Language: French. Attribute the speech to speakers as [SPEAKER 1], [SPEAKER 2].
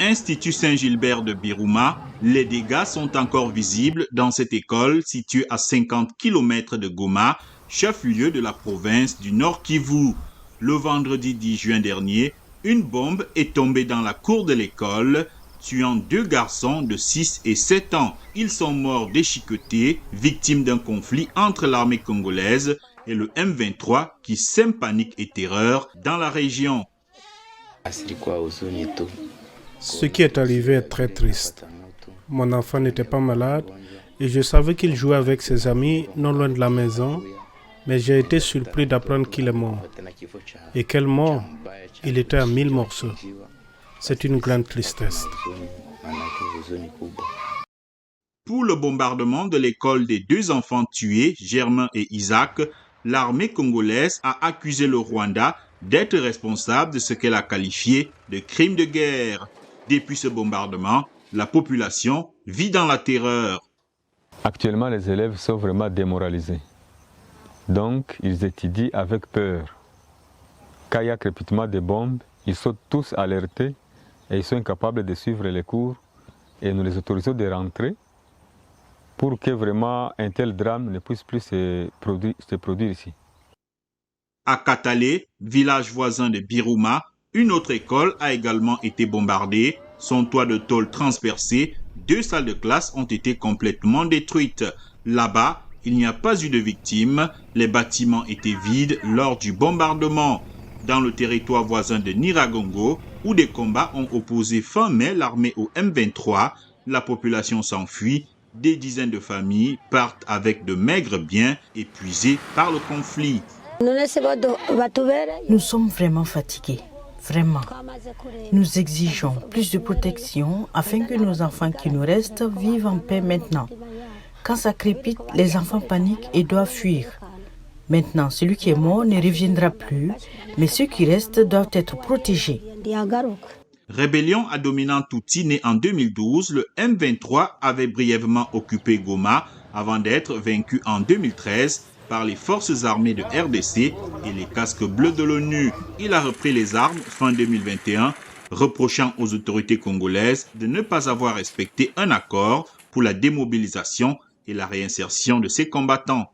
[SPEAKER 1] Institut Saint-Gilbert de Biruma, les dégâts sont encore visibles dans cette école située à 50 km de Goma, chef-lieu de la province du Nord Kivu. Le vendredi 10 juin dernier, une bombe est tombée dans la cour de l'école, tuant 2 garçons de 6 et 7 ans. Ils sont morts déchiquetés, victimes d'un conflit entre l'armée congolaise et le M23 qui sème panique et terreur dans la région.
[SPEAKER 2] Ce qui est arrivé est très triste. Mon enfant n'était pas malade et je savais qu'il jouait avec ses amis non loin de la maison, mais j'ai été surpris d'apprendre qu'il est mort. Et quel mort! Il était à 1000 morceaux. C'est une grande tristesse.
[SPEAKER 1] Pour le bombardement de l'école des 2 enfants tués, Germain et Isaac, l'armée congolaise a accusé le Rwanda d'être responsable de ce qu'elle a qualifié de crime de guerre. Depuis ce bombardement, la population vit dans la terreur.
[SPEAKER 3] Actuellement, les élèves sont vraiment démoralisés. Donc, ils étudient avec peur. Quand il y a crépitement de bombes, ils sont tous alertés et ils sont incapables de suivre les cours. Et nous les autorisons de rentrer pour que vraiment un tel drame ne puisse plus se produire ici.
[SPEAKER 1] À Katale, village voisin de Biruma, une autre école a également été bombardée. Son toit de tôle transpercé, 2 salles de classe ont été complètement détruites. Là-bas, il n'y a pas eu de victimes. Les bâtiments étaient vides lors du bombardement. Dans le territoire voisin de Niragongo, où des combats ont opposé fin mai l'armée au M23, la population s'enfuit. Des dizaines de familles partent avec de maigres biens épuisés par le conflit.
[SPEAKER 4] Nous sommes vraiment fatigués, vraiment. Nous exigeons plus de protection afin que nos enfants qui nous restent vivent en paix maintenant. Quand ça crépite, les enfants paniquent et doivent fuir. Maintenant, celui qui est mort ne reviendra plus, mais ceux qui restent doivent être protégés.
[SPEAKER 1] Rébellion à dominante Tutsi née en 2012, le M23 avait brièvement occupé Goma avant d'être vaincu en 2013 par les forces armées de RDC et les casques bleus de l'ONU. Il a repris les armes fin 2021, reprochant aux autorités congolaises de ne pas avoir respecté un accord pour la démobilisation et la réinsertion de ses combattants.